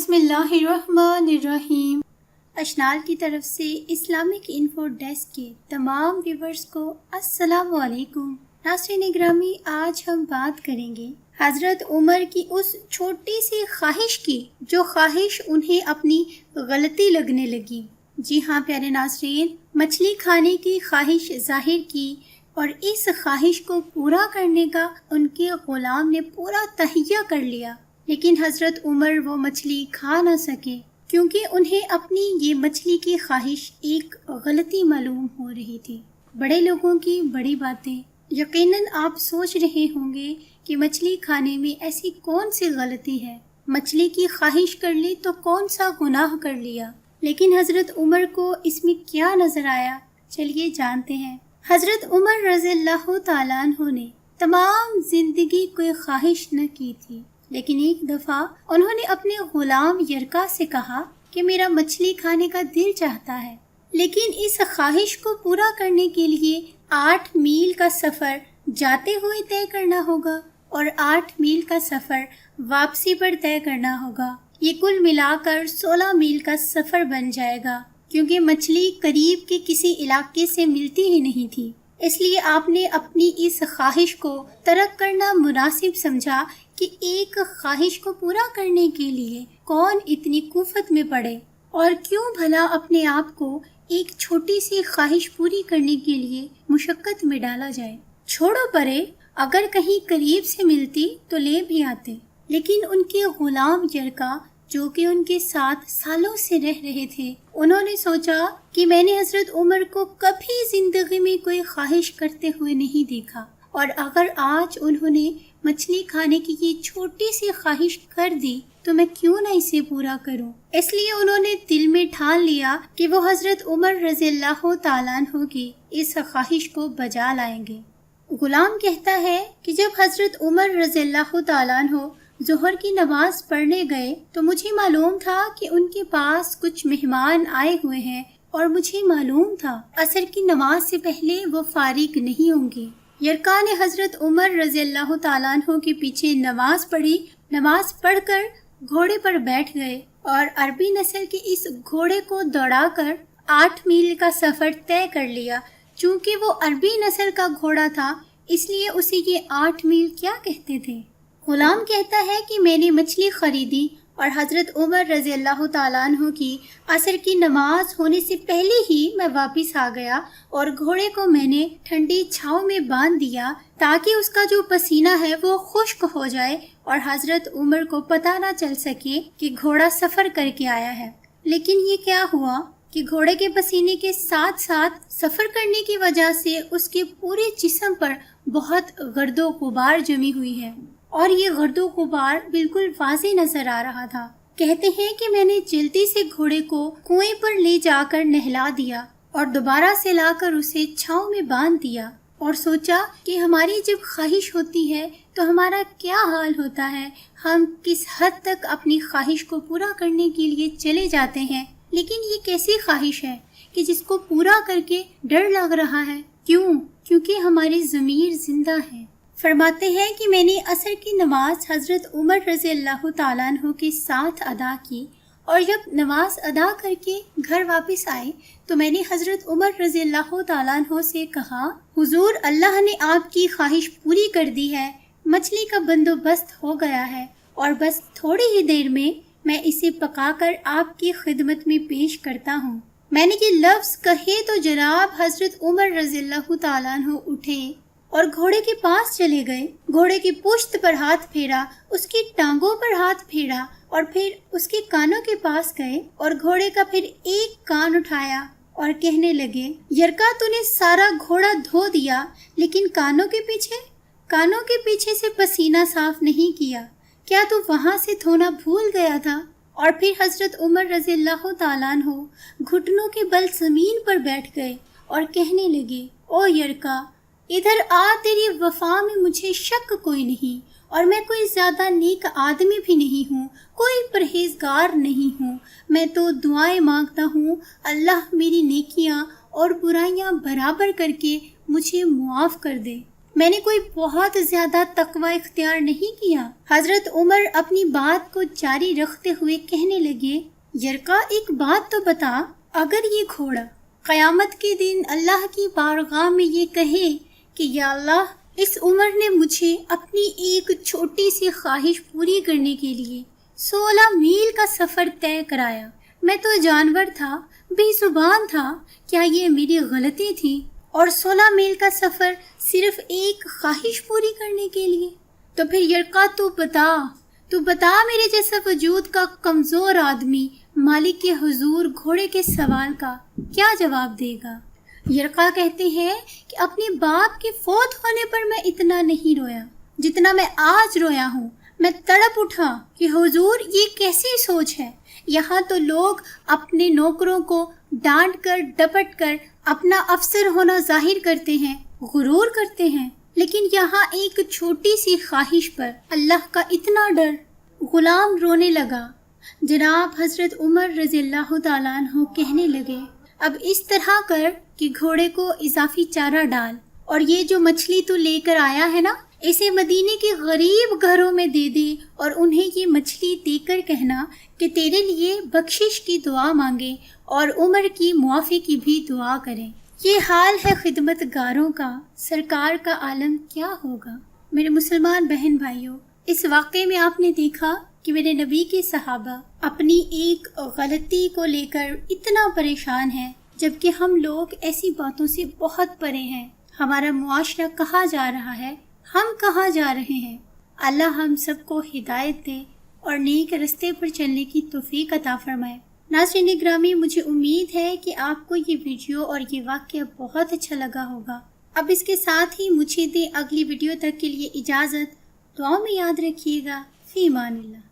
بسم اللہ الرحمن الرحیم۔ اشنال کی طرف سے اسلامک انفو ڈیسک کے تمام ویورز کو السلام علیکم۔ ناظرین گرامی، آج ہم بات کریں گے حضرت عمر کی اس چھوٹی سی خواہش کی جو خواہش انہیں اپنی غلطی لگنے لگی۔ جی ہاں پیارے ناظرین، مچھلی کھانے کی خواہش ظاہر کی اور اس خواہش کو پورا کرنے کا ان کے غلام نے پورا تہیہ کر لیا، لیکن حضرت عمر وہ مچھلی کھا نہ سکے کیونکہ انہیں اپنی یہ مچھلی کی خواہش ایک غلطی معلوم ہو رہی تھی۔ بڑے لوگوں کی بڑی باتیں، یقیناً آپ سوچ رہے ہوں گے کہ مچھلی کھانے میں ایسی کون سی غلطی ہے، مچھلی کی خواہش کر لی تو کون سا گناہ کر لیا، لیکن حضرت عمر کو اس میں کیا نظر آیا، چلیے جانتے ہیں۔ حضرت عمر رضی اللہ تعالیٰ عنہ نے تمام زندگی کوئی خواہش نہ کی تھی، لیکن ایک دفعہ انہوں نے اپنے غلام یرکا سے کہا کہ میرا مچھلی کھانے کا دل چاہتا ہے، لیکن اس خواہش کو پورا کرنے کے لیے 8 میل کا سفر جاتے ہوئے طے کرنا ہوگا اور 8 میل کا سفر واپسی پر طے کرنا ہوگا۔ یہ کل ملا کر 16 میل کا سفر بن جائے گا، کیونکہ مچھلی قریب کے کسی علاقے سے ملتی ہی نہیں تھی۔ اس لیے آپ نے اپنی اس خواہش کو ترک کرنا مناسب سمجھا کہ ایک خواہش کو پورا کرنے کے لیے کون اتنی کوفت میں پڑے، اور کیوں بھلا اپنے آپ کو ایک چھوٹی سی خواہش پوری کرنے کے لیے مشقت میں ڈالا جائے۔ چھوڑو پرے، اگر کہیں قریب سے ملتی تو لے بھی آتے، لیکن ان کے غلام یرکا جو کہ ان کے ساتھ سالوں سے رہ رہے تھے، انہوں نے سوچا کہ میں نے حضرت عمر کو کبھی زندگی میں کوئی خواہش کرتے ہوئے نہیں دیکھا، اور اگر آج انہوں نے مچھلی کھانے کی یہ چھوٹی سی خواہش کر دی تو میں کیوں نہ اسے پورا کروں۔ اس لیے انہوں نے دل میں ٹھان لیا کہ وہ حضرت عمر رضی اللہ تعالیٰ عنہ کی اس خواہش کو بجا لائیں گے۔ غلام کہتا ہے کہ جب حضرت عمر رضی اللہ تعالیٰ عنہ ظہر کی نماز پڑھنے گئے تو مجھے معلوم تھا کہ ان کے پاس کچھ مہمان آئے ہوئے ہیں، اور مجھے معلوم تھا عصر کی نماز سے پہلے وہ فارغ نہیں ہوں گے۔ یرکا نے حضرت عمر رضی اللہ تعالیٰ عنہ کے پیچھے نماز پڑھی، نماز پڑھ کر گھوڑے پر بیٹھ گئے اور عربی نسل کے اس گھوڑے کو دوڑا کر 8 میل کا سفر طے کر لیا۔ چونکہ وہ عربی نسل کا گھوڑا تھا، اس لیے اسے یہ 8 میل کیا کہتے تھے۔ غلام کہتا ہے کہ میں نے مچھلی خریدی اور حضرت عمر رضی اللہ تعالیٰ عنہ کی عصر کی نماز ہونے سے پہلے ہی میں واپس آ گیا، اور گھوڑے کو میں نے ٹھنڈی چھاؤں میں باندھ دیا تاکہ اس کا جو پسینہ ہے وہ خشک ہو جائے اور حضرت عمر کو پتہ نہ چل سکے کہ گھوڑا سفر کر کے آیا ہے۔ لیکن یہ کیا ہوا کہ گھوڑے کے پسینے کے ساتھ ساتھ سفر کرنے کی وجہ سے اس کے پورے جسم پر بہت گرد و غبار جمی ہوئی ہے، اور یہ گرد و غبار بالکل واضح نظر آ رہا تھا۔ کہتے ہیں کہ میں نے جلدی سے گھوڑے کو کنویں پر لے جا کر نہلا دیا اور دوبارہ سے لا کر اسے چھاؤں میں باندھ دیا، اور سوچا کہ ہماری جب خواہش ہوتی ہے تو ہمارا کیا حال ہوتا ہے، ہم کس حد تک اپنی خواہش کو پورا کرنے کے لیے چلے جاتے ہیں، لیکن یہ کیسی خواہش ہے کہ جس کو پورا کر کے ڈر لگ رہا ہے۔ کیونکہ ہماری ضمیر زندہ ہے۔ فرماتے ہیں کہ میں نے عصر کی نماز حضرت عمر رضی اللہ تعالیٰ عنہ کے ساتھ ادا کی، اور جب نماز ادا کر کے گھر واپس آئے تو میں نے حضرت عمر رضی اللہ تعالیٰ عنہ سے کہا، حضور اللہ نے آپ کی خواہش پوری کر دی ہے، مچھلی کا بندوبست ہو گیا ہے، اور بس تھوڑی ہی دیر میں اسے پکا کر آپ کی خدمت میں پیش کرتا ہوں۔ میں نے یہ لفظ کہے تو جناب حضرت عمر رضی اللہ تعالیٰ عنہ اٹھے اور گھوڑے کے پاس چلے گئے، گھوڑے کی پشت پر ہاتھ پھیرا، اس کی ٹانگوں پر ہاتھ پھیرا، اور پھر اس کے کانوں کے پاس گئے اور گھوڑے کا پھر ایک کان اٹھایا اور کہنے لگے، یرکا تو نے سارا گھوڑا دھو دیا، لیکن کانوں کے پیچھے سے پسینہ صاف نہیں کیا، کیا تو وہاں سے دھونا بھول گیا تھا؟ اور پھر حضرت عمر رضی اللہ تعالیٰ عنہ گھٹنوں کے بل زمین پر بیٹھ گئے اور کہنے لگے، او یرکا، ادھر آ، تیری وفا میں مجھے شک کوئی نہیں، اور میں کوئی زیادہ نیک آدمی بھی نہیں ہوں، کوئی پرہیزگار نہیں ہوں، میں تو دعائیں مانگتا ہوں اللہ میری نیکیاں اور برائیاں برابر کر کے مجھے معاف کر دے۔ میں نے کوئی بہت زیادہ تقوی اختیار نہیں کیا۔ حضرت عمر اپنی بات کو جاری رکھتے ہوئے کہنے لگے، یرقا ایک بات تو بتا، اگر یہ گھوڑا قیامت کے دن اللہ کی بارگاہ میں یہ کہے کہ یا اللہ، اس عمر نے مجھے اپنی ایک چھوٹی سی خواہش پوری کرنے کے لیے 16 میل کا سفر طے کرایا، میں تو جانور تھا، بے زبان تھا، کیا یہ میری غلطی تھی؟ اور 16 میل کا سفر صرف ایک خواہش پوری کرنے کے لیے؟ تو پھر یرقا تو بتا میرے جیسا وجود کا کمزور آدمی مالک کے حضور گھوڑے کے سوال کا کیا جواب دے گا؟ یرقا کہتے ہیں کہ اپنے باپ کے فوت ہونے پر میں اتنا نہیں رویا جتنا میں آج رویا ہوں۔ میں تڑپ اٹھا کہ حضور یہ کیسی سوچ ہے؟ یہاں تو لوگ اپنے نوکروں کو ڈانٹ کر ڈپٹ کر اپنا افسر ہونا ظاہر کرتے ہیں، غرور کرتے ہیں، لیکن یہاں ایک چھوٹی سی خواہش پر اللہ کا اتنا ڈر۔ غلام رونے لگا۔ جناب حضرت عمر رضی اللہ تعالیٰ عنہ کہنے لگے، اب اس طرح کر کہ گھوڑے کو اضافی چارہ ڈال، اور یہ جو مچھلی تو لے کر آیا ہے نا، اسے مدینے کے غریب گھروں میں دے دے، اور انہیں یہ مچھلی دے کر کہنا کہ تیرے لیے بخشش کی دعا مانگے اور عمر کی معافی کی بھی دعا کریں۔ یہ حال ہے خدمت گاروں کا، سرکار کا عالم کیا ہوگا؟ میرے مسلمان بہن بھائیوں، اس واقعے میں آپ نے دیکھا کہ میرے نبی کے صحابہ اپنی ایک غلطی کو لے کر اتنا پریشان ہیں، جبکہ ہم لوگ ایسی باتوں سے بہت پرے ہیں۔ ہمارا معاشرہ کہاں جا رہا ہے، ہم کہاں جا رہے ہیں؟ اللہ ہم سب کو ہدایت دے اور نیک رستے پر چلنے کی توفیق عطا فرمائے۔ ناظرین گرامی، مجھے امید ہے کہ آپ کو یہ ویڈیو اور یہ واقعہ بہت اچھا لگا ہوگا۔ اب اس کے ساتھ ہی مجھے دیں اگلی ویڈیو تک کے لیے اجازت۔ دعاؤں میں یاد رکھیے گا۔ فی امان اللہ۔